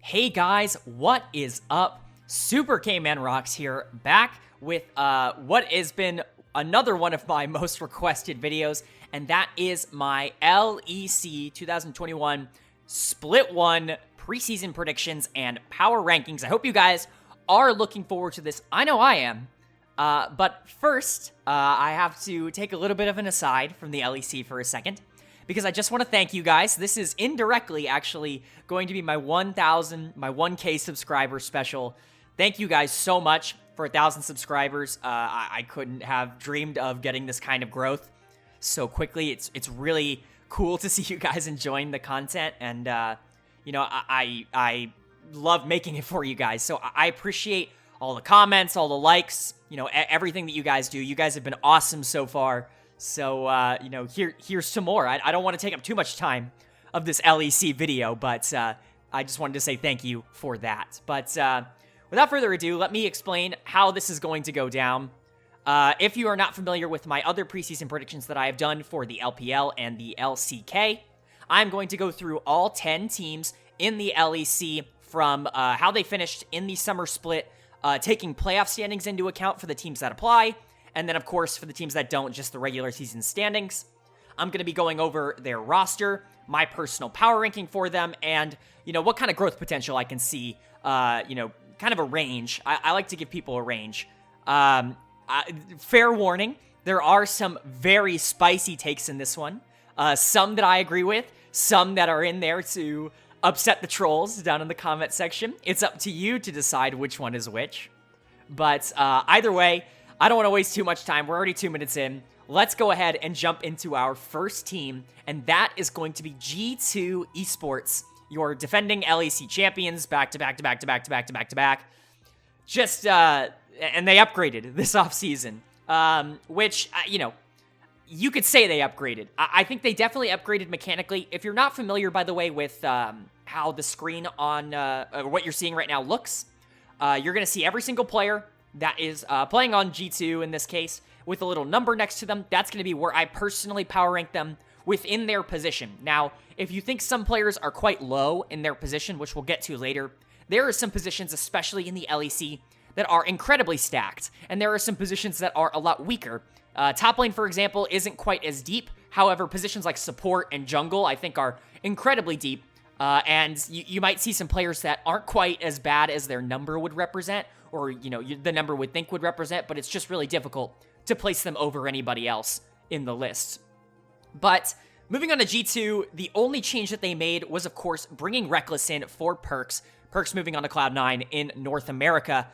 Hey guys, what is up? SuperKmanrocks here, back with what has been another one of my most requested videos, and that is my LEC 2021 Split 1 preseason predictions and power rankings. I hope you guys are looking forward to this. I know I am. But first, I have to take a little bit of an aside from the LEC for a second, because I just want to thank you guys. This is indirectly actually going to be my 1K subscriber special. Thank you guys so much for 1,000 subscribers. I couldn't have dreamed of getting this kind of growth so quickly. It's really cool to see you guys enjoying the content, and you know, I love making it for you guys. So I appreciate all the comments, all the likes, you know, everything that you guys do. You guys have been awesome so far. So, you know, here's some more. I don't want to take up too much time of this LEC video, but I just wanted to say thank you for that. But without further ado, let me explain how this is going to go down. If you are not familiar with my other preseason predictions that I have done for the LPL and the LCK, I'm going to go through all 10 teams in the LEC from how they finished in the summer split, taking playoff standings into account for the teams that apply, and then, of course, for the teams that don't, just the regular season standings. I'm going to be going over their roster, my personal power ranking for them, and, you know, what kind of growth potential I can see, you know, kind of a range. I like to give people a range. Fair warning, there are some very spicy takes in this one. Some that I agree with, some that are in there to upset the trolls down in the comment section. It's up to you to decide which one is which. But either way, I don't want to waste too much time. We're already 2 minutes in. Let's go ahead and jump into our first team, and that is going to be G2 Esports, your defending LEC champions, back-to-back. Just, and they upgraded this offseason, which, you know, you could say they upgraded. I think they definitely upgraded mechanically. If you're not familiar, by the way, with how the screen on what you're seeing right now looks, you're going to see every single player that is playing on G2 in this case with a little number next to them. That's going to be where I personally power rank them within their position. Now, if you think some players are quite low in their position, which we'll get to later, there are some positions, especially in the LEC, that are incredibly stacked, and there are some positions that are a lot weaker. Top lane, for example, isn't quite as deep. However, positions like support and jungle, I think, are incredibly deep. And you might see some players that aren't quite as bad as their number would represent, or, you know, the number would think would represent, but it's just really difficult to place them over anybody else in the list. But moving on to G2, the only change that they made was, of course, bringing Reckless in for Perks. Perks moving on to Cloud9 in North America.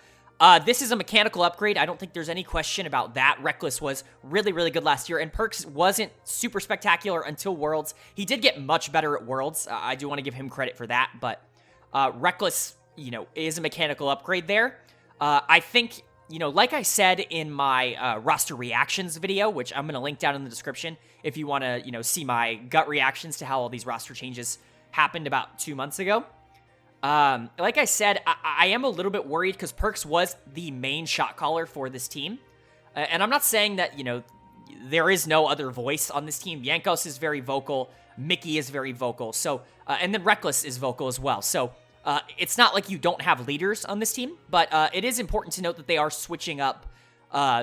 This is a mechanical upgrade. I don't think there's any question about that. Reckless was really, really good last year, and Perks wasn't super spectacular until Worlds. He did get much better at Worlds. I do want to give him credit for that, but Reckless, you know, is a mechanical upgrade there. I think, you know, like I said in my roster reactions video, which I'm going to link down in the description if you want to, you know, see my gut reactions to how all these roster changes happened about 2 months ago. Like I said, I am a little bit worried because Perks was the main shot caller for this team. And I'm not saying that, you know, there is no other voice on this team. Yankos is very vocal. Mickey is very vocal. So, and then Reckless is vocal as well. So, it's not like you don't have leaders on this team, but it is important to note that they are switching up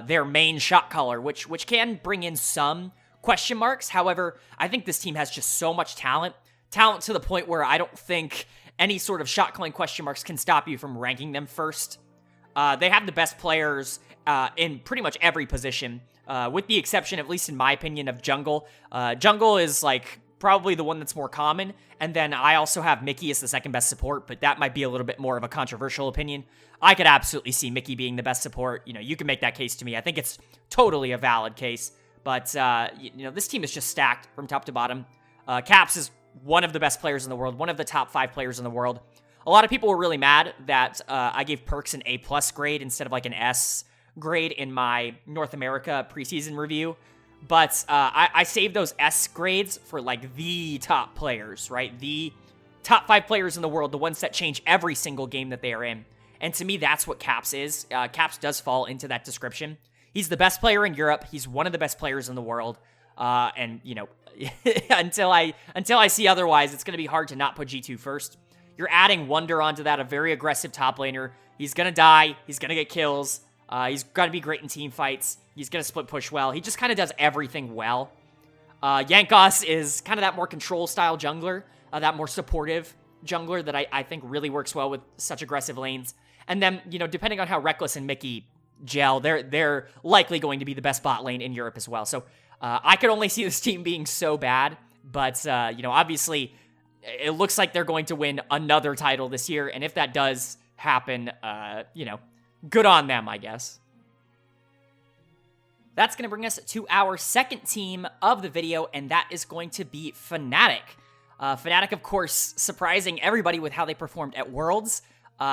their main shot caller, which can bring in some question marks. However, I think this team has just so much talent to the point where I don't think any sort of shot calling question marks can stop you from ranking them first. They have the best players in pretty much every position, with the exception, at least in my opinion, of jungle. Jungle is like probably the one that's more common, and then I also have Mickey as the second best support, but that might be a little bit more of a controversial opinion. I could absolutely see Mickey being the best support. You know, you can make that case to me. I think it's totally a valid case, but you know, this team is just stacked from top to bottom. Caps is one of the best players in the world, one of the top 5 players in the world. A lot of people were really mad that I gave Perks an A+ grade instead of like an S grade in my North America preseason review. But I saved those S grades for like the top players, right? The top 5 players in the world, the ones that change every single game that they are in. And to me, that's what Caps is. Caps does fall into that description. He's the best player in Europe. He's one of the best players in the world. And, you know, until I see otherwise, it's going to be hard to not put G2 first. You're adding Wonder onto that, a very aggressive top laner. He's going to die. He's going to get kills. He's going to be great in team fights. He's going to split push well. He just kind of does everything well. Yankos is kind of that more control style jungler, that more supportive jungler that I think really works well with such aggressive lanes. And then, you know, depending on how Reckless and Mickey gel, they're likely going to be the best bot lane in Europe as well. So I could only see this team being so bad, but, you know, obviously it looks like they're going to win another title this year. And if that does happen, you know, good on them, I guess. That's going to bring us to our second team of the video, and that is going to be Fnatic. Fnatic, of course, surprising everybody with how they performed at Worlds. You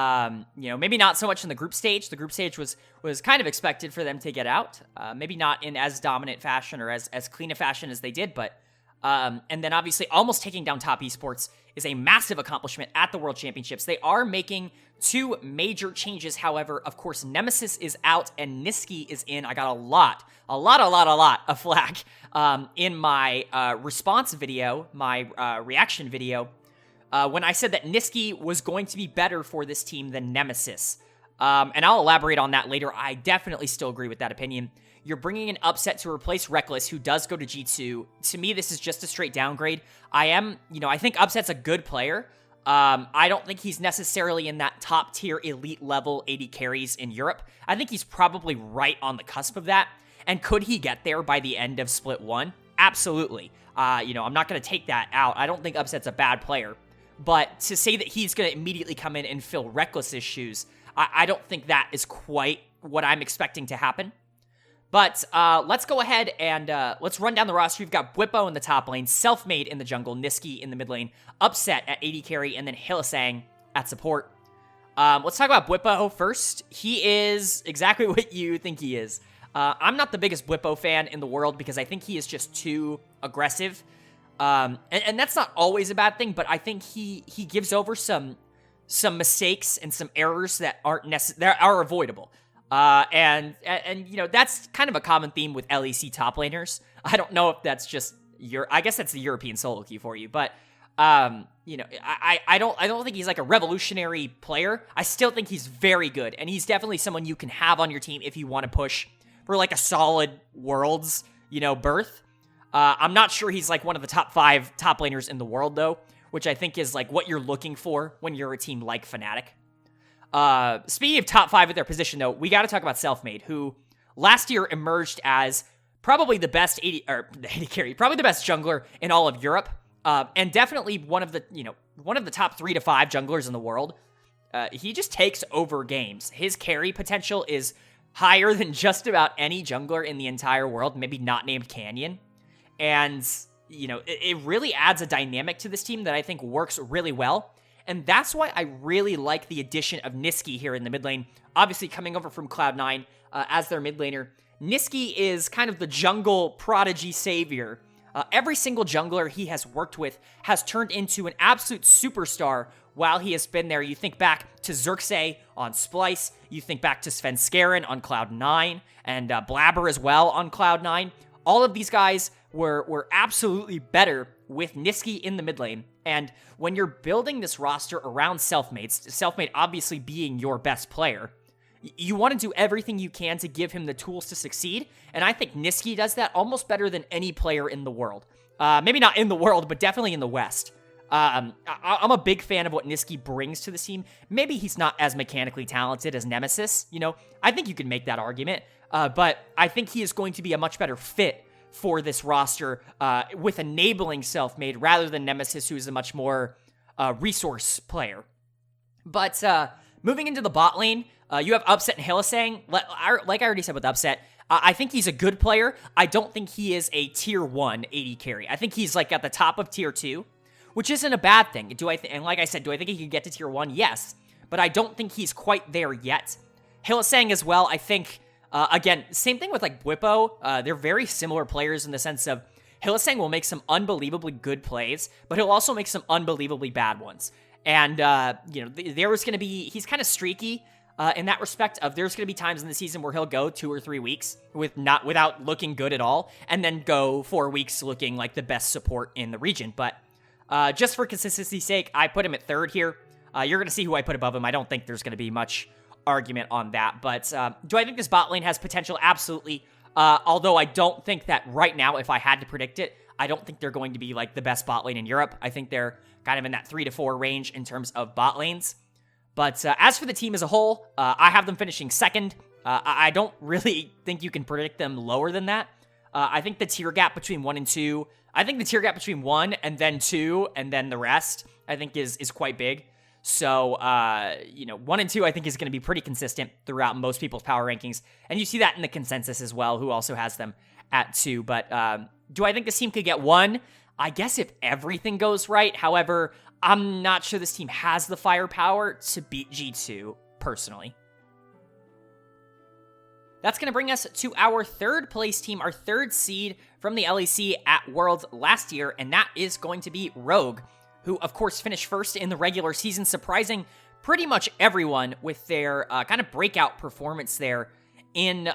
know, maybe not so much in the group stage. The group stage was kind of expected for them to get out. Maybe not in as dominant fashion or as clean a fashion as they did, but and then obviously almost taking down top esports is a massive accomplishment at the World Championships. They are making two major changes, however. Of course, Nemesis is out and Niski is in. I got a lot of flack in my response video, my reaction video, when I said that Niski was going to be better for this team than Nemesis. And I'll elaborate on that later. I definitely still agree with that opinion. You're bringing an Upset to replace Reckless, who does go to G2. To me, this is just a straight downgrade. I think Upset's a good player. I don't think he's necessarily in that top tier elite level AD carries in Europe. I think he's probably right on the cusp of that. And could he get there by the end of Split 1? Absolutely. You know, I'm not going to take that out. I don't think Upset's a bad player. But to say that he's going to immediately come in and fill Reckless's shoes, I don't think that is quite what I'm expecting to happen. But let's go ahead and let's run down the roster. We've got Bwipo in the top lane, Selfmade in the jungle, Niski in the mid lane, Upset at AD carry, and then Hylissang at support. Let's talk about Bwipo first. He is exactly what you think he is. I'm not the biggest Bwipo fan in the world because I think he is just too aggressive. And that's not always a bad thing, but I think he gives over some mistakes and some errors that are avoidable. And you know, that's kind of a common theme with LEC top laners. I don't know if that's just I guess that's the European solo queue for you, but you know, I don't think he's like a revolutionary player. I still think he's very good, and he's definitely someone you can have on your team if you want to push for like a solid Worlds, you know, berth. I'm not sure he's like one of the top 5 top laners in the world though, which I think is like what you're looking for when you're a team like Fnatic. Speaking of top 5 at their position, though, we got to talk about Selfmade, who last year emerged as probably the best AD carry, probably the best jungler in all of Europe, and definitely one of the top 3 to 5 junglers in the world. He just takes over games. His carry potential is higher than just about any jungler in the entire world, maybe not named Canyon, and you know, it really adds a dynamic to this team that I think works really well. And that's why I really like the addition of Niski here in the mid lane. Obviously, coming over from Cloud9 as their mid laner. Niski is kind of the jungle prodigy savior. Every single jungler he has worked with has turned into an absolute superstar while he has been there. You think back to Xerxes on Splice. You think back to Svenskeren on Cloud9. And Blabber as well on Cloud9. All of these guys were absolutely better with Niski in the mid lane. And when you're building this roster around Selfmade obviously being your best player, you want to do everything you can to give him the tools to succeed. And I think Niski does that almost better than any player in the world. Maybe not in the world, but definitely in the West. I'm a big fan of what Niski brings to the team. Maybe he's not as mechanically talented as Nemesis. You know, I think you can make that argument. But I think he is going to be a much better fit for this roster with enabling Selfmade rather than Nemesis, who is a much more resource player. But moving into the bot lane, you have Upset and Hylissang. Like I already said with Upset, I think he's a good player. I don't think he is a tier 1 AD carry. I think he's like at the top of tier 2, which isn't a bad thing. And like I said, do I think he could get to tier 1? Yes. But I don't think he's quite there yet. Hylissang as well, I think... again, same thing with like Bwipo. They're very similar players in the sense of Hylissang will make some unbelievably good plays, but he'll also make some unbelievably bad ones. And, you know, he's kind of streaky in that respect of there's going to be times in the season where he'll go 2 or 3 weeks without looking good at all, and then go 4 weeks looking like the best support in the region. But just for consistency's sake, I put him at 3rd here. You're going to see who I put above him. I don't think there's going to be much argument on that. But do I think this bot lane has potential? Absolutely. Although I don't think that right now, if I had to predict it, I don't think they're going to be like the best bot lane in Europe. I think they're kind of in that 3 to 4 range in terms of bot lanes. But as for the team as a whole, I have them finishing second. I don't really think you can predict them lower than that. I think the tier gap between 1 and 2, I think the tier gap between 1 and then 2 and then the rest, I think is quite big. So, 1 and 2, I think, is going to be pretty consistent throughout most people's power rankings. And you see that in the consensus as well, who also has them at 2. But do I think this team could get 1? I guess if everything goes right. However, I'm not sure this team has the firepower to beat G2, personally. That's going to bring us to our third place team, our third seed from the LEC at Worlds last year, and that is going to be Rogue, who, of course, finished first in the regular season, surprising pretty much everyone with their kind of breakout performance there in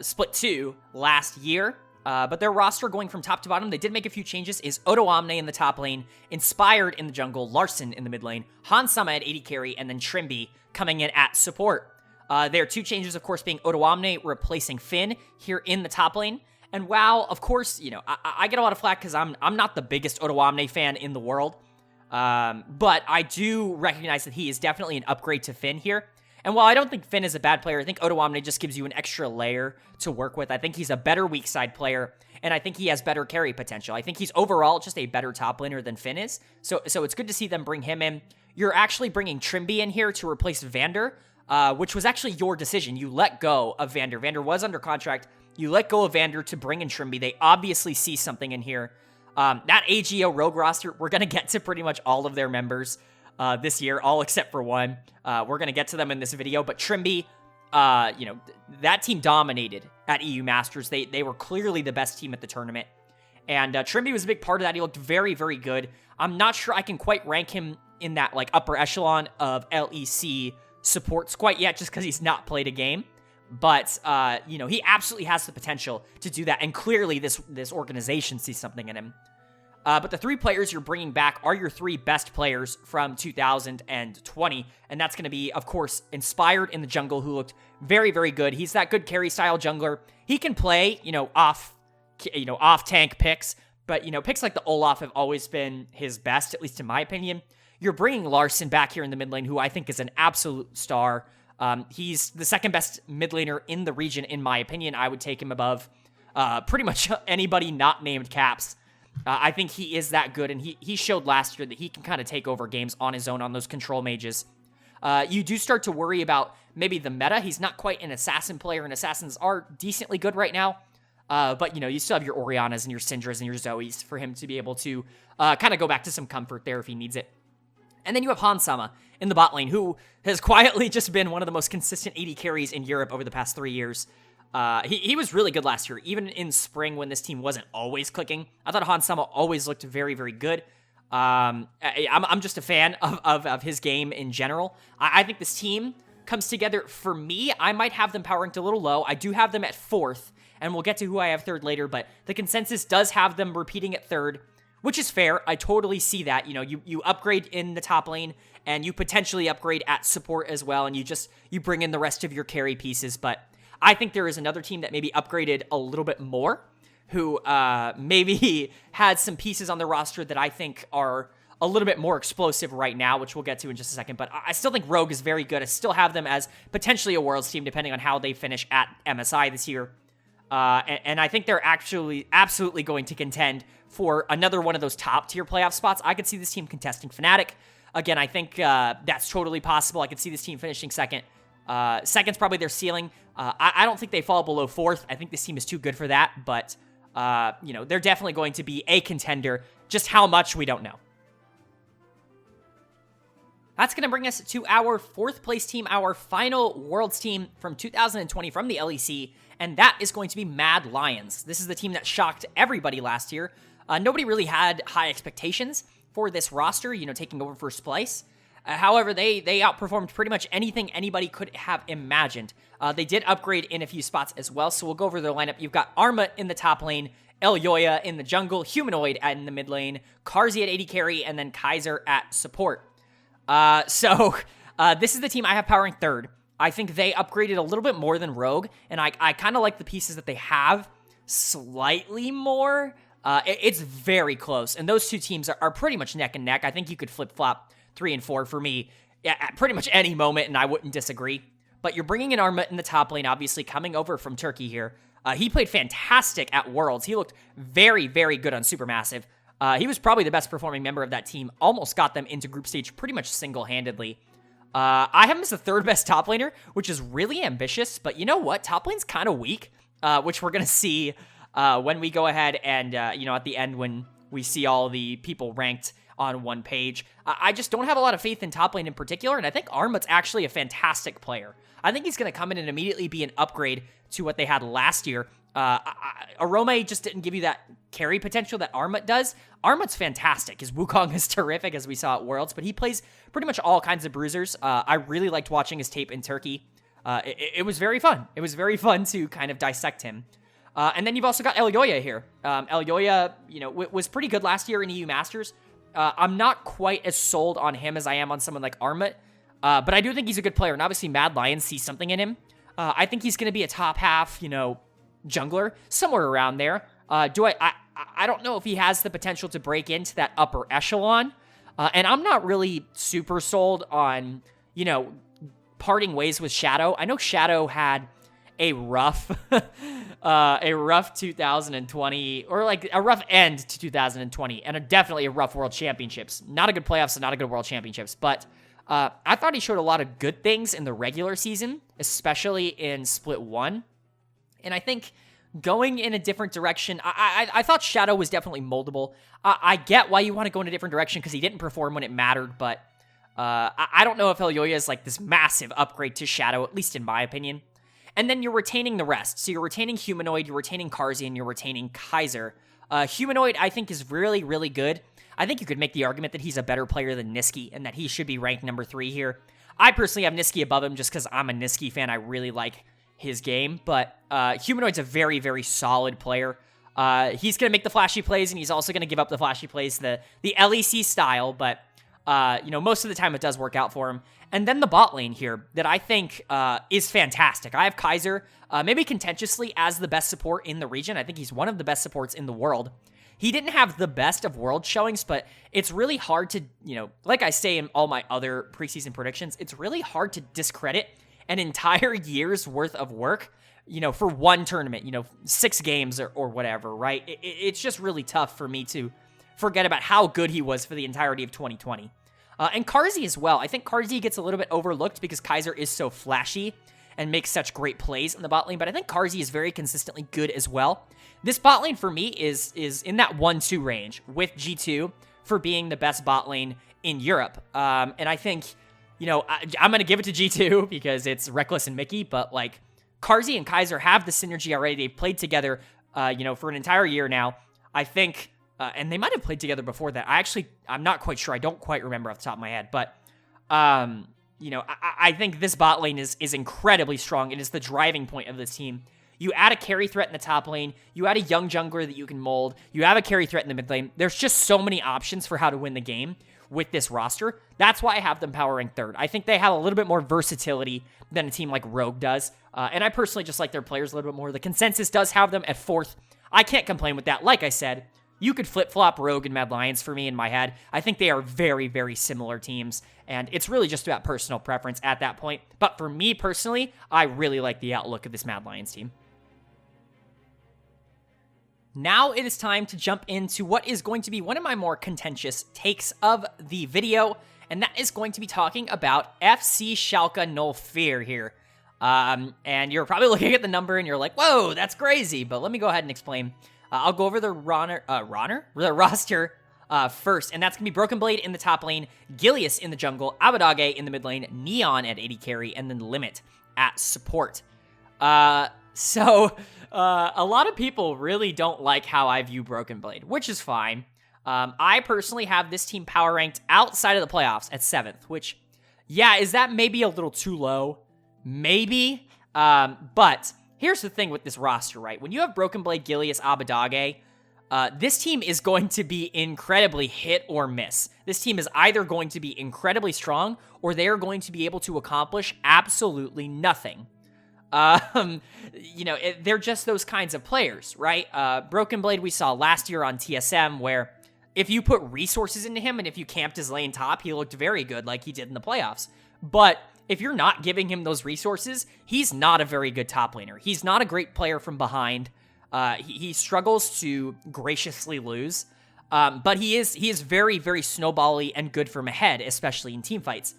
Split 2 last year. But their roster going from top to bottom, they did make a few changes, is Odoamne in the top lane, Inspired in the jungle, Larson in the mid lane, Hansama at AD carry, and then Trimby coming in at support. There are 2 changes, of course, being Odoamne replacing Finn here in the top lane. And while, of course, I get a lot of flack because I'm not the biggest Odoamne fan in the world, but I do recognize that he is definitely an upgrade to Finn here. And while I don't think Finn is a bad player, I think Odoamne just gives you an extra layer to work with. I think he's a better weak side player, and I think he has better carry potential. I think he's overall just a better top laner than Finn is. So it's good to see them bring him in. You're actually bringing Trimby in here to replace Vander, which was actually your decision. You let go of Vander. Vander was under contract. You let go of Vander to bring in Trimby. They obviously see something in here. That AGO Rogue roster, we're going to get to pretty much all of their members this year, all except for one. We're going to get to them in this video, but Trimby, that team dominated at EU Masters. They were clearly the best team at the tournament, and Trimby was a big part of that. He looked very, very good. I'm not sure I can quite rank him in that like upper echelon of LEC supports quite yet, just because he's not played a game. But, he absolutely has the potential to do that, and clearly this organization sees something in him. But the 3 players you're bringing back are your 3 best players from 2020, and that's going to be, of course, Inspired in the jungle, who looked very, very good. He's that good carry-style jungler. He can play, off-tank picks, but, picks like the Olaf have always been his best, at least in my opinion. You're bringing Larson back here in the mid lane, who I think is an absolute star. He's the second best mid laner in the region, in my opinion. I would take him above pretty much anybody not named Caps. I think he is that good, and he showed last year that he can kind of take over games on his own on those control mages. You do start to worry about maybe the meta. He's not quite an assassin player, and assassins are decently good right now. But, you still have your Orianas and your Syndras and your Zoes for him to be able to kind of go back to some comfort there if he needs it. And then you have Hansama in the bot lane, who has quietly just been one of the most consistent AD carries in Europe over the past 3 years. He was really good last year, even in spring when this team wasn't always clicking. I thought Hansama always looked very, very good. I'm just a fan of his game in general. I think this team comes together. For me, I might have them power ranked a little low. I do have them at 4th, and we'll get to who I have 3rd later, but the consensus does have them repeating at 3rd, which is fair. I totally see that. You upgrade in the top lane, and you potentially upgrade at support as well, and you bring in the rest of your carry pieces. But I think there is another team that maybe upgraded a little bit more, who maybe had some pieces on their roster that I think are a little bit more explosive right now, which we'll get to in just a second. But I still think Rogue is very good. I still have them as potentially a Worlds team, depending on how they finish at MSI this year. And I think they're actually absolutely going to contend for another one of those top-tier playoff spots. I could see this team contesting Fnatic. Again, I think that's totally possible. I could see this team finishing second. Second's probably their ceiling. I don't think they fall below 4th. I think this team is too good for that. But, they're definitely going to be a contender. Just how much, we don't know. That's going to bring us to our 4th place team, our final Worlds team from 2020 from the LEC, and that is going to be Mad Lions. This is the team that shocked everybody last year. Nobody really had high expectations for this roster, taking over first place. However, they outperformed pretty much anything anybody could have imagined. They did upgrade in a few spots as well, so we'll go over their lineup. You've got Arma in the top lane, Elyoya in the jungle, Humanoid in the mid lane, Karzi at AD carry, and then Kaiser at support. This is the team I have powering third. I think they upgraded a little bit more than Rogue, and I kind of like the pieces that they have slightly more. It's very close, and those two teams are pretty much neck and neck. I think you could flip-flop 3 and 4 for me at pretty much any moment, and I wouldn't disagree. But you're bringing in Armut in the top lane, obviously coming over from Turkey here. He played fantastic at Worlds. He looked very, very good on Supermassive. He was probably the best performing member of that team. Almost got them into group stage pretty much single-handedly. I have him as the third best top laner, which is really ambitious. But you know what? Top lane's kind of weak, which we're going to see when we go ahead and, at the end when we see all the people ranked on one page. I just don't have a lot of faith in top lane in particular, and I think Armut's actually a fantastic player. I think he's going to come in and immediately be an upgrade to what they had last year. Arome just didn't give you that carry potential that Armut does. Armut's fantastic. His Wukong is terrific, as we saw at Worlds, but he plays pretty much all kinds of bruisers. I really liked watching his tape in Turkey. It was very fun. It was very fun to kind of dissect him. And then you've also got Elyoya here. Elyoya, was pretty good last year in EU Masters. I'm not quite as sold on him as I am on someone like Armut, but I do think he's a good player, and obviously Mad Lion sees something in him. I think he's going to be a top half, jungler, somewhere around there. I don't know if he has the potential to break into that upper echelon, and I'm not really super sold on, parting ways with Shadow. I know Shadow had a rough 2020, or like a rough end to 2020, and definitely a rough World Championships. Not a good playoffs and not a good World Championships, but I thought he showed a lot of good things in the regular season, especially in Split 1, and I think going in a different direction, I thought Shadow was definitely moldable. I get why you want to go in a different direction because he didn't perform when it mattered, but I don't know if Elyoya is like this massive upgrade to Shadow, at least in my opinion. And then you're retaining the rest. So you're retaining Humanoid, you're retaining Carzzy, and you're retaining Kaiser. Humanoid, I think, is really, really good. I think you could make the argument that he's a better player than Niski and that he should be ranked number 3 here. I personally have Niski above him just because I'm a Niski fan. I really like his game. But Humanoid's a very, very solid player. He's going to make the flashy plays, and he's also going to give up the flashy plays, the LEC style. But, most of the time it does work out for him. And then the bot lane here that I think is fantastic. I have Kaiser, maybe contentiously, as the best support in the region. I think he's one of the best supports in the world. He didn't have the best of world showings, but it's really hard to, like I say in all my other preseason predictions, it's really hard to discredit an entire year's worth of work, for one tournament, 6 games or whatever, right? It's just really tough for me to forget about how good he was for the entirety of 2020. And Carzzy as well. I think Carzzy gets a little bit overlooked because Kaiser is so flashy and makes such great plays in the bot lane, but I think Carzzy is very consistently good as well. This bot lane for me is in that 1-2 range with G2 for being the best bot lane in Europe. And I think, I'm going to give it to G2 because it's Reckless and Mickey, but like Carzzy and Kaiser have the synergy already. They've played together, for an entire year now. I think, and they might have played together before that. I'm not quite sure. I don't quite remember off the top of my head, but, I think this bot lane is incredibly strong. It is the driving point of this team. You add a carry threat in the top lane. You add a young jungler that you can mold. You have a carry threat in the mid lane. There's just so many options for how to win the game with this roster. That's why I have them powering third. I think they have a little bit more versatility than a team like Rogue does. And I personally just like their players a little bit more. The consensus does have them at 4th. I can't complain with that. Like I said, you could flip-flop Rogue and Mad Lions for me in my head. I think they are very, very similar teams. And it's really just about personal preference at that point. But for me personally, I really like the outlook of this Mad Lions team. Now it is time to jump into what is going to be one of my more contentious takes of the video, and that is going to be talking about FC Schalke No Fear here. And you're probably looking at the number and you're like, whoa, that's crazy, but let me go ahead and explain. I'll go over the roster first, and that's going to be Broken Blade in the top lane, Gilius in the jungle, Abadage in the mid lane, Neon at 80 carry, and then Limit at support. A lot of people really don't like how I view Broken Blade, which is fine. I personally have this team power ranked outside of the playoffs at 7th, which, yeah, is that maybe a little too low? Maybe. But here's the thing with this roster, right? When you have Broken Blade, Gilius, Abadage, This team is going to be incredibly hit or miss. This team is either going to be incredibly strong or they are going to be able to accomplish absolutely nothing. They're just those kinds of players, right? Broken Blade we saw last year on TSM, where if you put resources into him and if you camped his lane top, he looked very good like he did in the playoffs. But if you're not giving him those resources, he's not a very good top laner. He's not a great player from behind. He struggles to graciously lose, but he is very, very snowbally and good from ahead, especially in team fights.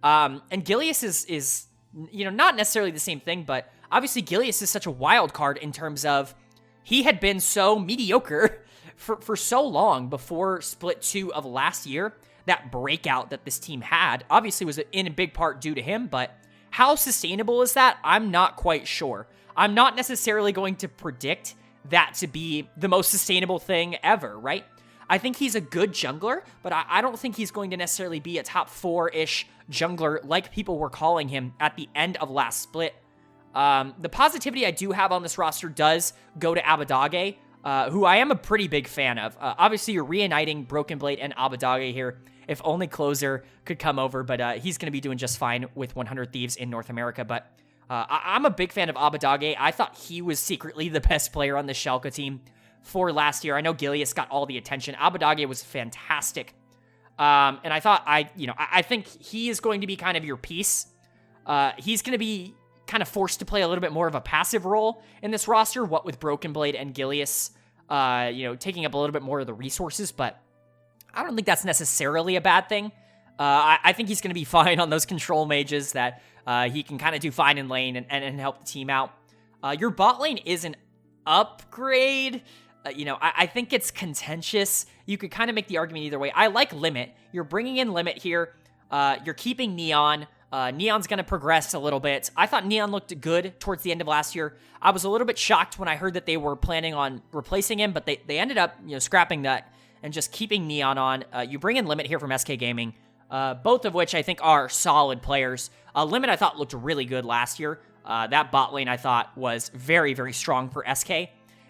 And Gilius is not necessarily the same thing, but obviously Gilius is such a wild card in terms of he had been so mediocre for so long before Split 2 of last year. That breakout that this team had obviously was in a big part due to him, but how sustainable is that? I'm not quite sure. I'm not necessarily going to predict that to be the most sustainable thing ever, right? I think he's a good jungler, but I don't think he's going to necessarily be a top 4-ish jungler like people were calling him at the end of last split. The positivity I do have on this roster does go to Abbedagge, who I am a pretty big fan of. Obviously, you're reuniting Broken Blade and Abbedagge here. If only Closer could come over, but he's going to be doing just fine with 100 Thieves in North America. But I'm a big fan of Abbedagge. I thought he was secretly the best player on the Schalke team for last year. I know Gilius got all the attention. Abbedagge was fantastic. And I thought, I think he is going to be kind of your piece. He's going to be kind of forced to play a little bit more of a passive role in this roster, what with Broken Blade and Gilius, taking up a little bit more of the resources, but I don't think that's necessarily a bad thing. I think he's going to be fine on those control mages that he can kind of do fine in lane and help the team out. Your bot lane is an upgrade. I think it's contentious. You could kind of make the argument either way. I like Limit. You're bringing in Limit here. You're keeping Neon. Neon's going to progress a little bit. I thought Neon looked good towards the end of last year. I was a little bit shocked when I heard that they were planning on replacing him, but they ended up scrapping that and just keeping Neon on. You bring in Limit here from SK Gaming, both of which I think are solid players. Limit I thought looked really good last year. That bot lane I thought was very, very strong for SK.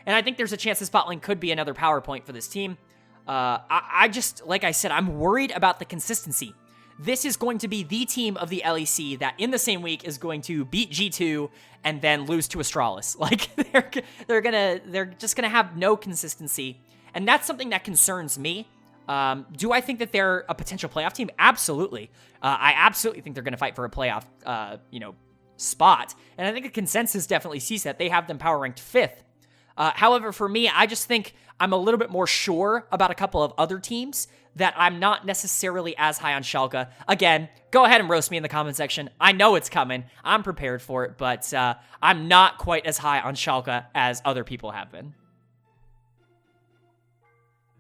And I think there's a chance this bot lane could be another power point for this team. I just, like I said, I'm worried about the consistency. This is going to be the team of the LEC that in the same week is going to beat G2 and then lose to Astralis. Like they're just gonna have no consistency. And that's something that concerns me. Do I think that they're a potential playoff team? Absolutely. I absolutely think they're going to fight for a playoff, spot. And I think the consensus definitely sees that. They have them power ranked 5th. However, for me, I just think I'm a little bit more sure about a couple of other teams that I'm not necessarily as high on Schalke. Again, go ahead and roast me in the comment section. I know it's coming. I'm prepared for it, but I'm not quite as high on Schalke as other people have been.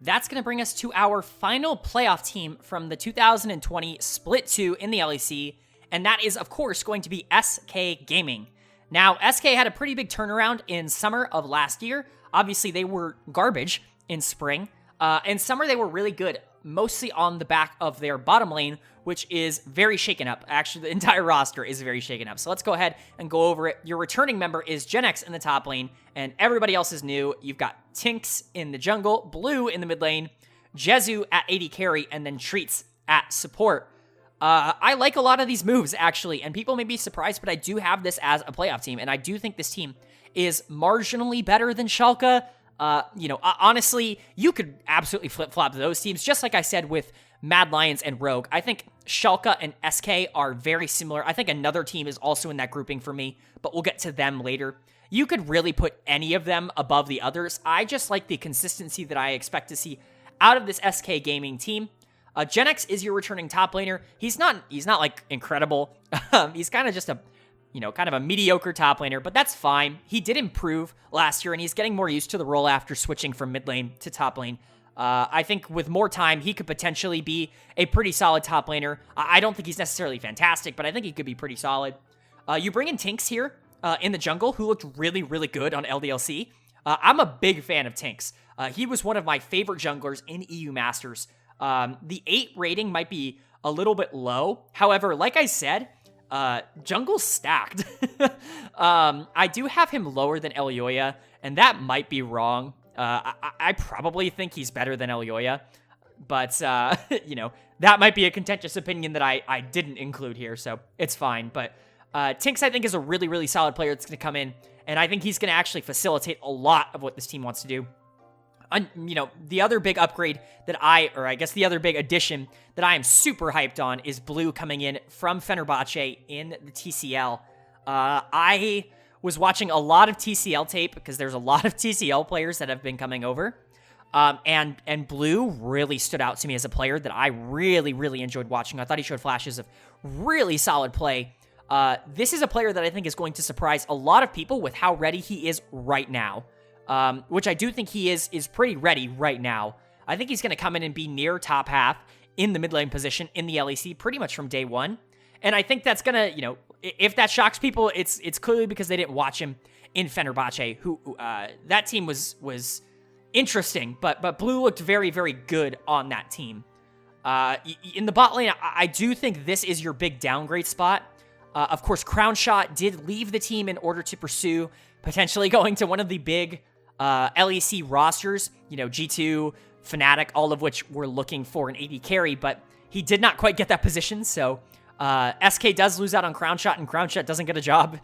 That's going to bring us to our final playoff team from the 2020 Split 2 in the LEC, and that is, of course, going to be SK Gaming. Now, SK had a pretty big turnaround in summer of last year. Obviously, they were garbage in spring. In summer, they were really good, mostly on the back of their bottom lane, which is very shaken up. Actually, the entire roster is very shaken up. So let's go ahead and go over it. Your returning member is GenX in the top lane, and everybody else is new. You've got Tinks in the jungle, Blue in the mid lane, Jezu at AD carry, and then Treats at support. I like a lot of these moves, actually, and people may be surprised, but I do have this as a playoff team, and I do think this team is marginally better than Schalke. Honestly, you could absolutely flip-flop those teams, just like I said with Mad Lions and Rogue. I think Schalke and SK are very similar. I think another team is also in that grouping for me, but we'll get to them later. You could really put any of them above the others. I just like the consistency that I expect to see out of this SK Gaming team. GenX is your returning top laner. He's not like incredible. He's kind of just a mediocre top laner, but that's fine. He did improve last year, and he's getting more used to the role after switching from mid lane to top lane. I think with more time, he could potentially be a pretty solid top laner. I don't think he's necessarily fantastic, but I think he could be pretty solid. You bring in Tinks here in the jungle, who looked really, really good on LDLC. I'm a big fan of Tinks. He was one of my favorite junglers in EU Masters. The 8 rating might be a little bit low. However, like I said, jungle's stacked. I do have him lower than Elyoya, and that might be wrong. I probably think he's better than Elyoya, but, that might be a contentious opinion that I didn't include here, so it's fine. But Tinks, I think, is a really, really solid player that's going to come in, and I think he's going to actually facilitate a lot of what this team wants to do. The other big upgrade the other big addition that I am super hyped on is Blue coming in from Fenerbahce in the TCL. I was watching a lot of TCL tape because there's a lot of TCL players that have been coming over. And Blue really stood out to me as a player that I really, really enjoyed watching. I thought he showed flashes of really solid play. This is a player that I think is going to surprise a lot of people with how ready he is right now. Which I do think he is pretty ready right now. I think he's going to come in and be near top half in the mid lane position in the LEC pretty much from day one. And I think that's going to, if that shocks people, it's clearly because they didn't watch him in Fenerbahce, who that team was interesting, but Blue looked very, very good on that team. In the bot lane, I do think this is your big downgrade spot. Of course, Crownshot did leave the team in order to pursue potentially going to one of the big LEC rosters, G2, Fnatic, all of which were looking for an AD carry, but he did not quite get that position, so SK does lose out on Crownshot, and Crownshot doesn't get a job,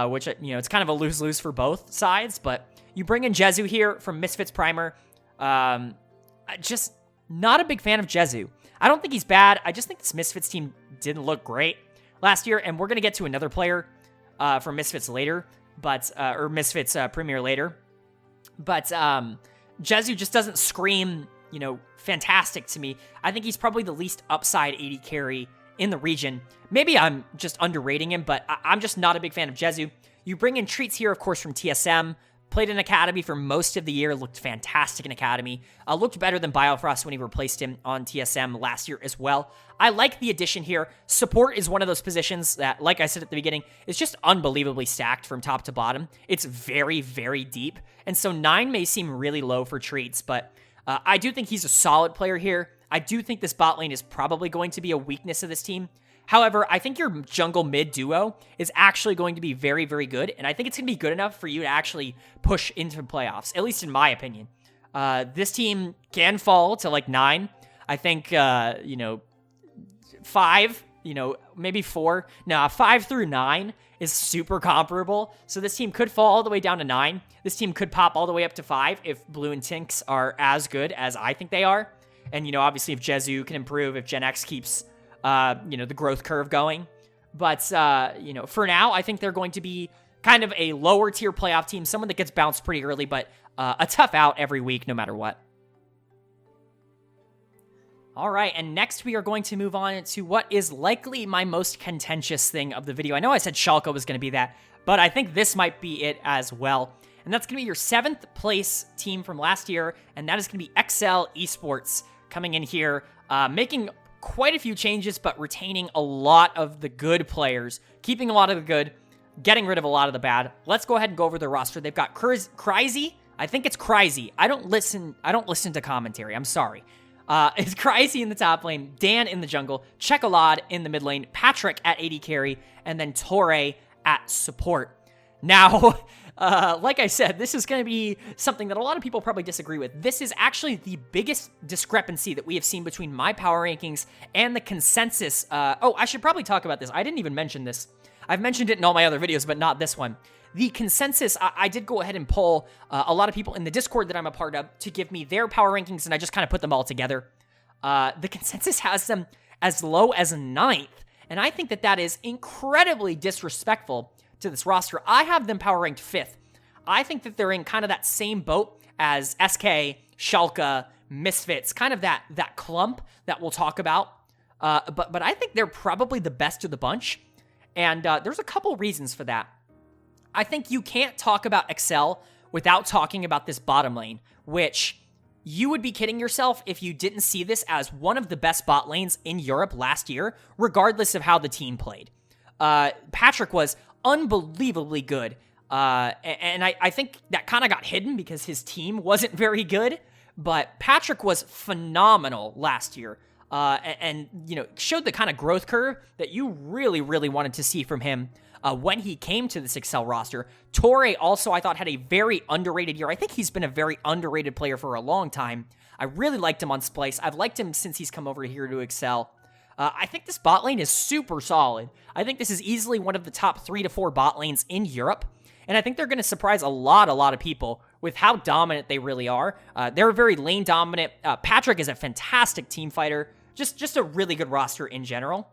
which, it's kind of a lose-lose for both sides, but you bring in Jezu here from Misfits Primer. Just not a big fan of Jezu. I don't think he's bad. I just think this Misfits team didn't look great last year, and we're going to get to another player from Misfits later, or Misfits Premier later. But Jezu just doesn't scream, fantastic to me. I think he's probably the least upside AD carry in the region. Maybe I'm just underrating him, but I'm just not a big fan of Jezu. You bring in Treats here, of course, from TSM. Played in Academy for most of the year, looked fantastic in Academy. Looked better than Biofrost when he replaced him on TSM last year as well. I like the addition here. Support is one of those positions that, like I said at the beginning, is just unbelievably stacked from top to bottom. It's very, very deep. And so 9 may seem really low for Treats, but I do think he's a solid player here. I do think this bot lane is probably going to be a weakness of this team. However, I think your jungle mid duo is actually going to be very, very good, and I think it's going to be good enough for you to actually push into playoffs, at least in my opinion. This team can fall to like 9. I think, 5, maybe 4. No, 5 through 9 is super comparable, so this team could fall all the way down to 9. This team could pop all the way up to 5 if Blue and Tinks are as good as I think they are. And, obviously if Jezu can improve, if Gen X keeps the growth curve going. But, for now, I think they're going to be kind of a lower tier playoff team, someone that gets bounced pretty early, but a tough out every week, no matter what. All right, and next we are going to move on to what is likely my most contentious thing of the video. I know I said Schalke was going to be that, but I think this might be it as well. And that's going to be your 7th place team from last year, and that is going to be XL Esports coming in here, making quite a few changes, but retaining a lot of the good players, keeping a lot of the good, getting rid of a lot of the bad. Let's go ahead and go over their roster. They've got Crazy. I think it's Crazy. I don't listen to commentary. I'm sorry. It's Crazy in the top lane, Dan in the jungle, Chekolad in the mid lane, Patrick at AD carry, and then Torre at support. Now, like I said, this is going to be something that a lot of people probably disagree with. This is actually the biggest discrepancy that we have seen between my power rankings and the consensus. I should probably talk about this. I didn't even mention this. I've mentioned it in all my other videos, but not this one. The consensus, I did go ahead and poll a lot of people in the Discord that I'm a part of to give me their power rankings, and I just kind of put them all together. The consensus has them as low as 9th, and I think that that is incredibly disrespectful to this roster. I have them power ranked 5th. I think that they're in kind of that same boat as SK, Schalke, Misfits, kind of that clump that we'll talk about. But I think they're probably the best of the bunch, and there's a couple reasons for that. I think you can't talk about Excel without talking about this bottom lane, which you would be kidding yourself if you didn't see this as one of the best bot lanes in Europe last year, regardless of how the team played. Patrick was unbelievably good, and I think that kind of got hidden because his team wasn't very good, but Patrick was phenomenal last year, and showed the kind of growth curve that you really, really wanted to see from him when he came to this Excel roster. Torre also, I thought, had a very underrated year. I think he's been a very underrated player for a long time. I really liked him on Splice. I've liked him since he's come over here to Excel. I think this bot lane is super solid. I think this is easily one of the top 3 to 4 bot lanes in Europe. And I think they're going to surprise a lot of people with how dominant they really are. They're very lane dominant. Patrick is a fantastic team fighter. Just a really good roster in general.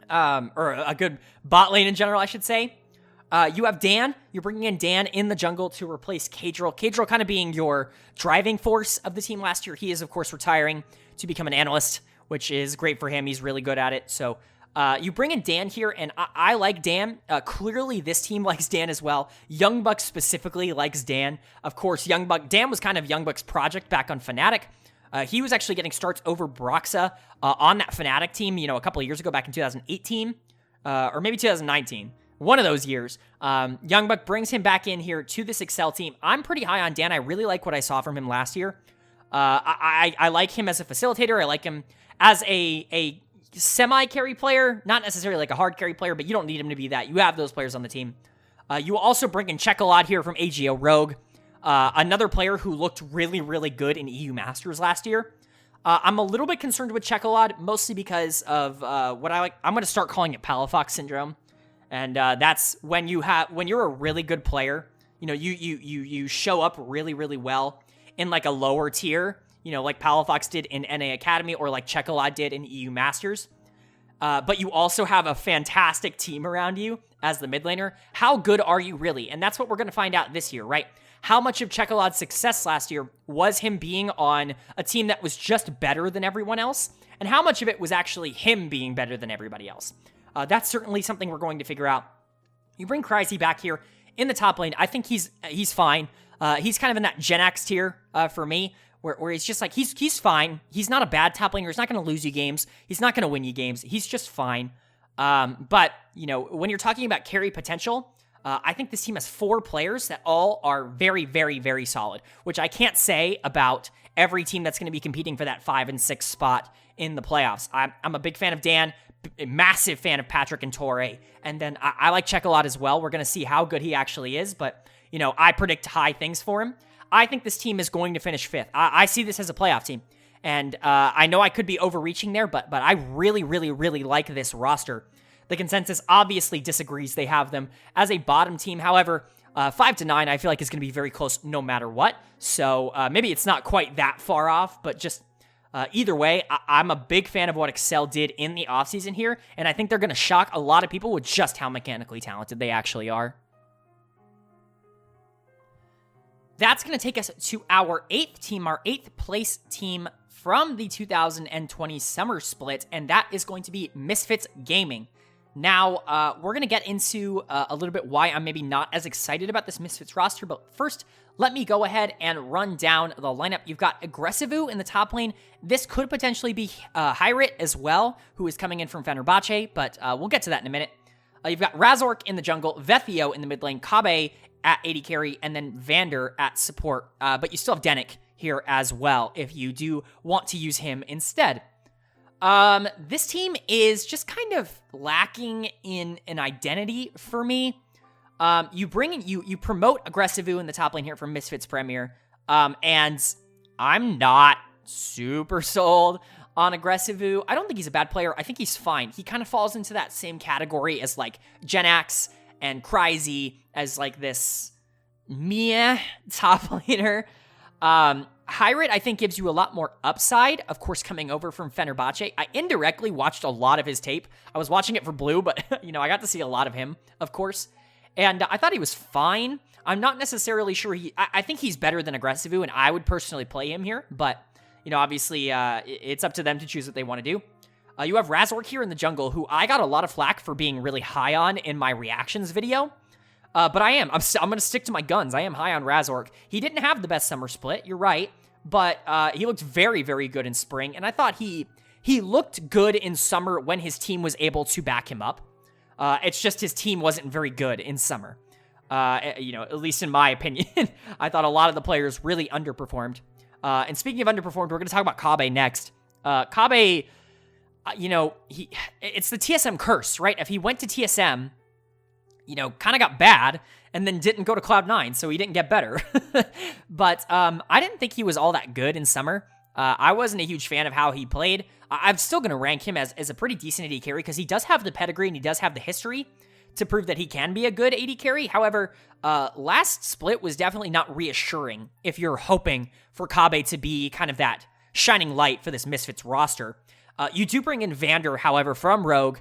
Or a good bot lane in general, I should say. You have Dan. You're bringing in Dan in the jungle to replace Kadril. Kadril kind of being your driving force of the team last year. He is, of course, retiring to become an analyst, which is great for him. He's really good at it. So you bring in Dan here, and I like Dan. Clearly, this team likes Dan as well. Young Buck specifically likes Dan. Of course, Dan was kind of Young Buck's project back on Fnatic. He was actually getting starts over Broxa on that Fnatic team, a couple of years ago, back in 2018, or maybe 2019. One of those years. Young Buck brings him back in here to this Excel team. I'm pretty high on Dan. I really like what I saw from him last year. I like him as a facilitator. I like him as a semi-carry player. Not necessarily like a hard carry player, but you don't need him to be that. You have those players on the team. You also bring in Chekolad here from AGO Rogue. Another player who looked really, really good in EU Masters last year. I'm a little bit concerned with Chekolad, mostly because of what I'm going to start calling it Palafox syndrome. And that's when you're a really good player, you show up really, really well in like a lower tier, like Palafox did in NA Academy or like Chekolad did in EU Masters. But you also have a fantastic team around you as the mid laner. How good are you really? And that's what we're going to find out this year, right? How much of Chekolad's success last year was him being on a team that was just better than everyone else? And how much of it was actually him being better than everybody else? That's certainly something we're going to figure out. You bring Crazy back here in the top lane. I think he's fine. He's kind of in that Gen X tier for me, where he's just like, he's fine. He's not a bad top laner. He's not going to lose you games. He's not going to win you games. He's just fine. But, when you're talking about carry potential, I think this team has 4 players that all are very, very, very solid, which I can't say about every team that's going to be competing for that 5 and 6 spot in the playoffs. I'm a big fan of Dan, a massive fan of Patrick and Torre, and then I like Chekolad as well. We're going to see how good he actually is, but, I predict high things for him. I think this team is going to finish 5th. I see this as a playoff team, and I know I could be overreaching there, but I really, really, really like this roster. The consensus obviously disagrees. They have them as a bottom team. However, 5 to 9, I feel like is going to be very close no matter what. So maybe it's not quite that far off, but just either way, I'm a big fan of what Excel did in the offseason here, and I think they're going to shock a lot of people with just how mechanically talented they actually are. That's going to take us to our 8th team, our 8th place team from the 2020 summer split, and that is going to be Misfits Gaming. Now, we're going to get into a little bit why I'm maybe not as excited about this Misfits roster, but first, let me go ahead and run down the lineup. You've got Aggressivu in the top lane. This could potentially be Hyrit as well, who is coming in from Fenerbahce, but we'll get to that in a minute. You've got Razork in the jungle, Vethio in the mid lane, Kabe at AD carry, and then Vander at support. But you still have Denik here as well, if you do want to use him instead. This team is just kind of lacking in an identity for me. You promote Aggressivu in the top lane here from Misfits Premier, and I'm not super sold on Aggressivu. I don't think he's a bad player. I think he's fine. He kind of falls into that same category as like Genax and Crazy as like this meh top laner. Hyrit, I think, gives you a lot more upside, of course, coming over from Fenerbahce. I indirectly watched a lot of his tape. I was watching it for Blue, but, I got to see a lot of him, of course. And I thought he was fine. I'm not necessarily sure I think he's better than Aggressivu, and I would personally play him here. But, obviously, it's up to them to choose what they want to do. You have Razork here in the jungle, who I got a lot of flack for being really high on in my reactions video. But I'm going to stick to my guns. I am high on Razork. He didn't have the best summer split, you're right, but he looked very, very good in spring, and I thought he looked good in summer when his team was able to back him up. It's just his team wasn't very good in summer. At least in my opinion. I thought a lot of the players really underperformed. And speaking of underperformed, we're going to talk about Kabe next. Kabe, it's the TSM curse, right? If he went to TSM, kind of got bad and then didn't go to Cloud9, so he didn't get better. But I didn't think he was all that good in summer. I wasn't a huge fan of how he played. I'm still going to rank him as a pretty decent AD carry because he does have the pedigree and he does have the history to prove that he can be a good AD carry. However, last split was definitely not reassuring if you're hoping for Kobbe to be kind of that shining light for this Misfits roster. You do bring in Vander, however, from Rogue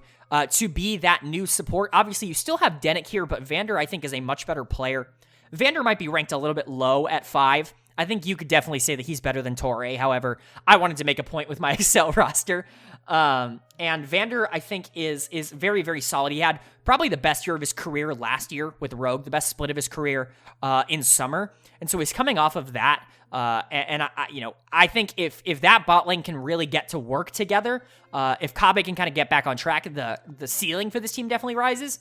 to be that new support. Obviously, you still have Denick here, but Vander, I think, is a much better player. Vander might be ranked a little bit low at 5. I think you could definitely say that he's better than Torre. However, I wanted to make a point with my Excel roster. And Vander, I think, is very, very solid. He had probably the best year of his career last year with Rogue, the best split of his career in summer. And so he's coming off of that. I think if that bot lane can really get to work together, if Kobbe can kind of get back on track, the ceiling for this team definitely rises.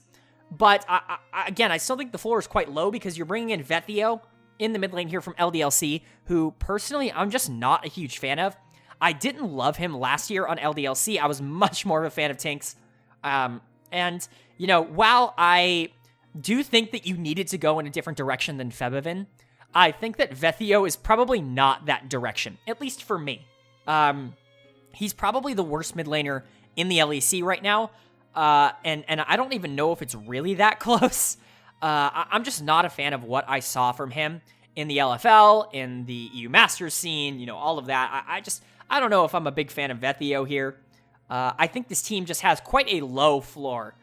But again, I still think the floor is quite low because you're bringing in Vethio in the mid lane here from LDLC, who personally I'm just not a huge fan of. I didn't love him last year on LDLC. I was much more of a fan of Tinks. While I do think that you needed to go in a different direction than Febivin, I think that Vethio is probably not that direction, at least for me. He's probably the worst mid laner in the LEC right now, and I don't even know if it's really that close. I'm just not a fan of what I saw from him in the LFL, in the EU Masters scene, all of that. I don't know if I'm a big fan of Vethio here. I think this team just has quite a low floor,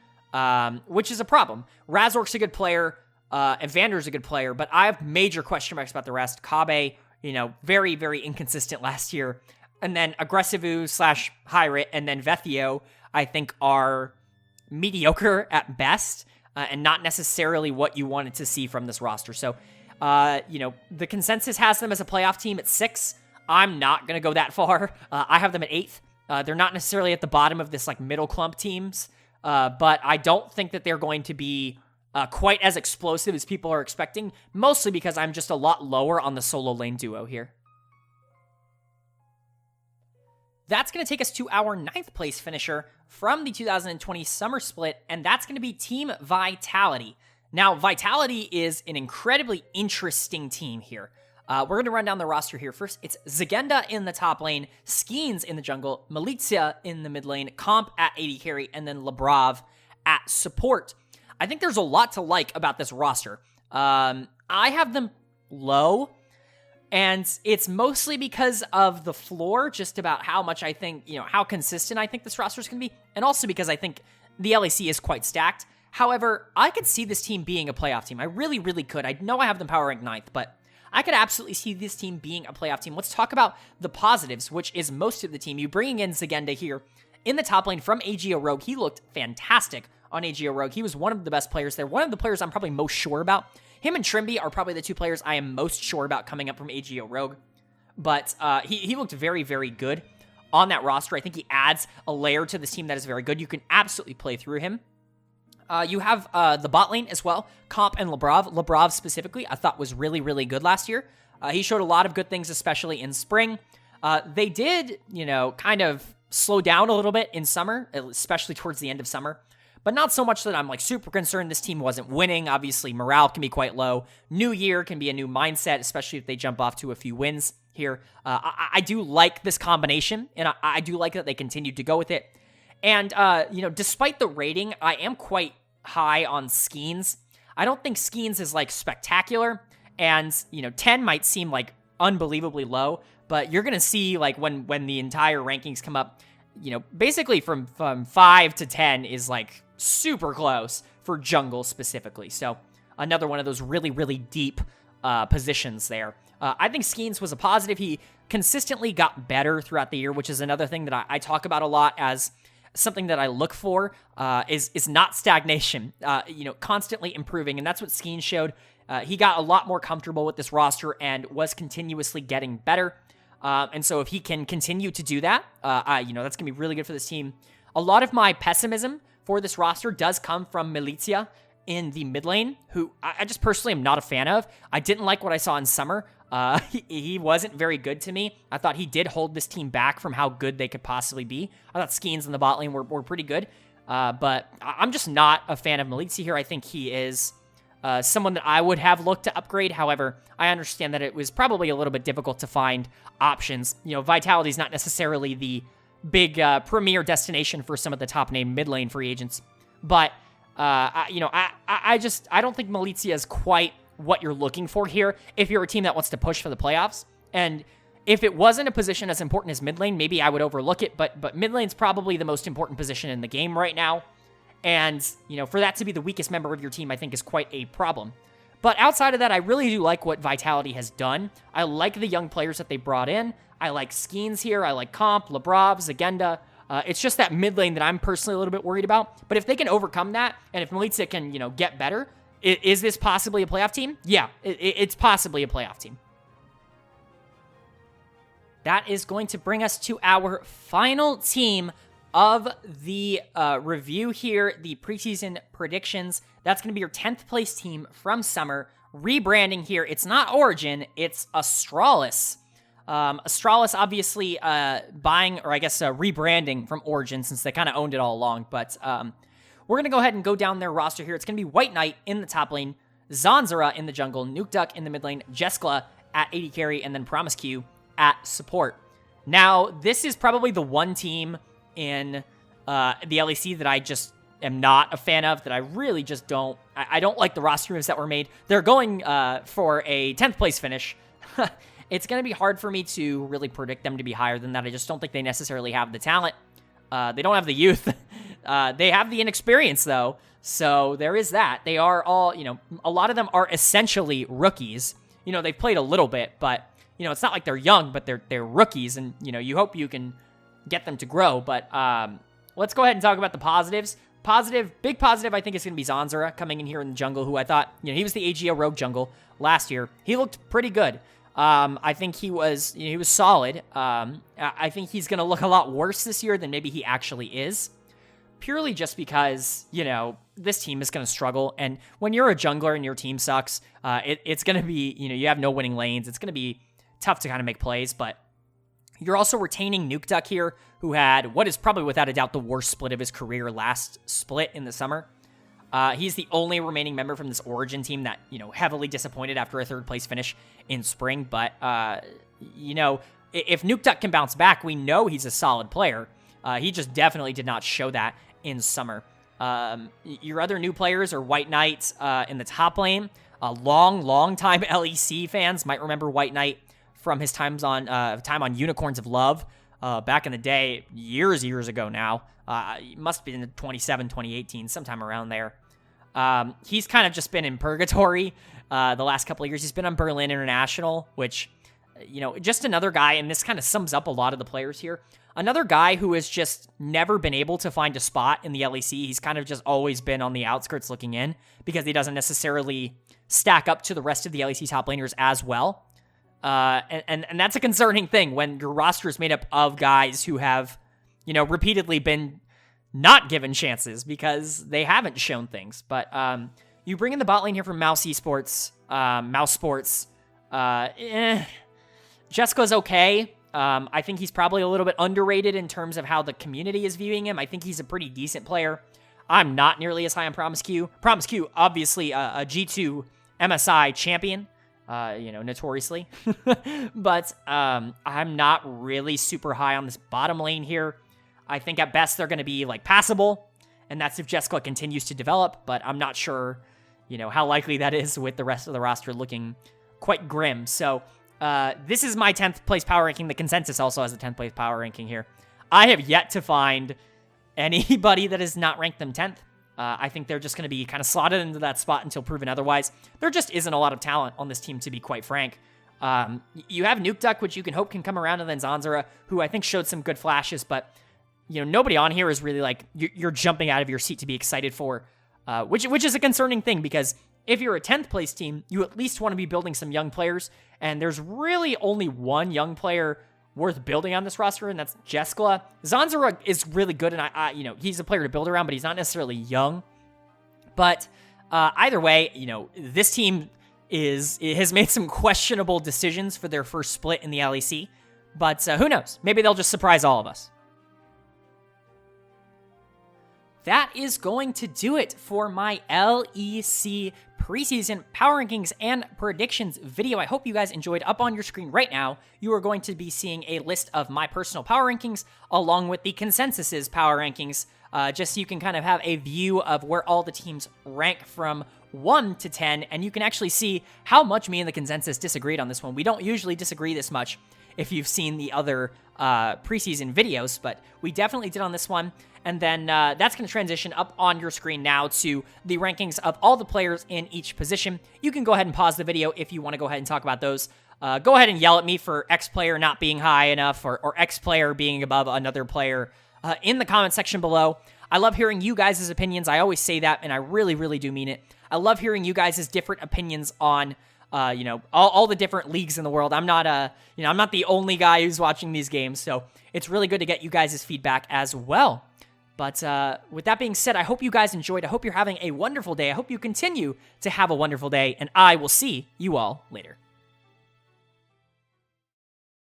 which is a problem. Razork's a good player, and Vander's a good player, but I have major question marks about the rest. Kobbe, very, very inconsistent last year. And then Aggressivu / Hyrit, and then Vethio, I think are mediocre at best, and not necessarily what you wanted to see from this roster. So, the consensus has them as a playoff team at 6. I'm not going to go that far. I have them at 8th. They're not necessarily at the bottom of this middle clump teams, but I don't think that they're going to be quite as explosive as people are expecting, mostly because I'm just a lot lower on the solo lane duo here. That's going to take us to our 9th place finisher from the 2020 summer split, and that's going to be Team Vitality. Now, Vitality is an incredibly interesting team here. We're going to run down the roster here. First, it's Zagenda in the top lane, Skeens in the jungle, Militia in the mid lane, Comp at AD carry, and then Labrav at support. I think there's a lot to like about this roster. I have them low, and it's mostly because of the floor, just about how much I think, how consistent I think this roster is going to be, and also because I think the LEC is quite stacked. However, I could see this team being a playoff team. I really, really could. I know I have them power ranked 9th, but I could absolutely see this team being a playoff team. Let's talk about the positives, which is most of the team. You bringing in Zagenda here in the top lane from AGO Rogue. He looked fantastic on AGO Rogue. He was one of the best players there. One of the players I'm probably most sure about. Him and Trimby are probably the 2 players I am most sure about coming up from AGO Rogue. But he looked very, very good on that roster. I think he adds a layer to this team that is very good. You can absolutely play through him. You have the bot lane as well, Comp and Labrav. Labrav specifically, I thought was really, really good last year. He showed a lot of good things, especially in spring. They did, kind of slow down a little bit in summer, especially towards the end of summer. But not so much that I'm super concerned this team wasn't winning. Obviously, morale can be quite low. New year can be a new mindset, especially if they jump off to a few wins here. I do like this combination, and I do like that they continued to go with it. And, despite the rating, I am quite high on Skeens. I don't think Skeens is spectacular, and 10 might seem unbelievably low, but you're gonna see when the entire rankings come up, basically from 5 to 10 is super close for jungle specifically. So another one of those really, really deep positions there. I think Skeens was a positive. He consistently got better throughout the year, which is another thing that I talk about a lot as something that I look for is not stagnation, constantly improving. And that's what Skeens showed. He got a lot more comfortable with this roster and was continuously getting better. And so if he can continue to do that, that's going to be really good for this team. A lot of my pessimism for this roster does come from Militia in the mid lane, who I just personally am not a fan of. I didn't like what I saw in summer. He wasn't very good to me. I thought he did hold this team back from how good they could possibly be. I thought Skeens in the bot lane were pretty good. But I'm just not a fan of Malizia here. I think he is someone that I would have looked to upgrade. However, I understand that it was probably a little bit difficult to find options. Vitality is not necessarily the big premier destination for some of the top name mid lane free agents. But, I don't think Malizia is quite what you're looking for here if you're a team that wants to push for the playoffs. And if it wasn't a position as important as mid lane, maybe I would overlook it, but mid lane's probably the most important position in the game right now. And, for that to be the weakest member of your team, I think is quite a problem. But outside of that, I really do like what Vitality has done. I like the young players that they brought in. I like Skeens here. I like Comp, Lebrav, Zagenda. It's just that mid lane that I'm personally a little bit worried about. But if they can overcome that, and if Malizia can, get better, is this possibly a playoff team? Yeah, it's possibly a playoff team. That is going to bring us to our final team of the review here, the preseason predictions. That's going to be your 10th place team from summer. Rebranding here. It's not Origin, it's Astralis. Astralis obviously rebranding from Origin since they kind of owned it all along. But we're going to go ahead and go down their roster here. It's going to be White Knight in the top lane, Zanzara in the jungle, Nuke Duck in the mid lane, Jeskla at AD carry, and then Promise Q at support. Now, this is probably the one team in the LEC that I just am not a fan of, that I really just don't. I don't like the roster moves that were made. They're going for a 10th place finish. It's going to be hard for me to really predict them to be higher than that. I just don't think they necessarily have the talent. They don't have the youth. They have the inexperience, though. So there is that. They are all, a lot of them are essentially rookies. They've played a little bit, but, it's not like they're young, but they're rookies. And, you hope you can get them to grow. But let's go ahead and talk about the positives. Big positive, I think, is going to be Zanzara coming in here in the jungle, who I thought, he was the AGO rogue jungle last year. He looked pretty good. I think he was solid. I think he's going to look a lot worse this year than maybe he actually is. Purely just because, this team is going to struggle. And when you're a jungler and your team sucks, it's going to be, you have no winning lanes. It's going to be tough to kind of make plays. But you're also retaining Nuke Duck here, who had what is probably without a doubt the worst split of his career last split in the summer. He's the only remaining member from this Origin team that, heavily disappointed after a third place finish in spring. But, if Nuke Duck can bounce back, we know he's a solid player. He just definitely did not show that in summer. Your other new players are White Knight in the top lane. Long time LEC fans might remember White Knight from his time on Unicorns of Love back in the day, years ago now. It must be in 2018, sometime around there. He's kind of just been in purgatory the last couple of years. He's been on Berlin International, which, just another guy, and this kind of sums up a lot of the players here. Another guy who has just never been able to find a spot in the LEC. He's kind of just always been on the outskirts looking in because he doesn't necessarily stack up to the rest of the LEC top laners as well. And that's a concerning thing when your roster is made up of guys who have, repeatedly been not given chances because they haven't shown things. But you bring in the bot lane here from Mouse Esports, Mouse Sports. Jessica's okay. I think he's probably a little bit underrated in terms of how the community is viewing him. I think he's a pretty decent player. I'm not nearly as high on Promise Q. Promise Q, obviously a G2 MSI champion. Notoriously. But I'm not really super high on this bottom lane here. I think at best they're going to be passable, and that's if Jessica continues to develop, but I'm not sure, how likely that is with the rest of the roster looking quite grim. So this is my 10th place power ranking. The consensus also has the 10th place power ranking here. I have yet to find anybody that has not ranked them 10th. I think they're just going to be kind of slotted into that spot until proven otherwise. There just isn't a lot of talent on this team, to be quite frank. You have Nuke Duck, which you can hope can come around, and then Zanzara, who I think showed some good flashes, but nobody on here is really you're jumping out of your seat to be excited for, which is a concerning thing because if you're a 10th place team, you at least want to be building some young players, and there's really only one young player worth building on this roster, and that's Jeskla. Zanzara is really good, and I he's a player to build around, but he's not necessarily young. But either way, this team has made some questionable decisions for their first split in the LEC, but who knows? Maybe they'll just surprise all of us. that is going to do it for my LEC preseason power rankings and predictions video. I hope you guys enjoyed. Up on your screen right now, you are going to be seeing a list of my personal power rankings along with the consensus's power rankings, just so you can kind of have a view of where all the teams rank from 1 to 10, and you can actually see how much me and the consensus disagreed on this one. We don't usually disagree this much if you've seen the other preseason videos, but we definitely did on this one. And then that's going to transition up on your screen now to the rankings of all the players in each position. You can go ahead and pause the video if you want to go ahead and talk about those. Go ahead and yell at me for X player not being high enough or X player being above another player in the comment section below. I love hearing you guys' opinions. I always say that, and I really, really do mean it. I love hearing you guys' different opinions on all the different leagues in the world. I'm not I'm not the only guy who's watching these games, so it's really good to get you guys' feedback as well. But with that being said, I hope you guys enjoyed. I hope you're having a wonderful day. I hope you continue to have a wonderful day, and I will see you all later.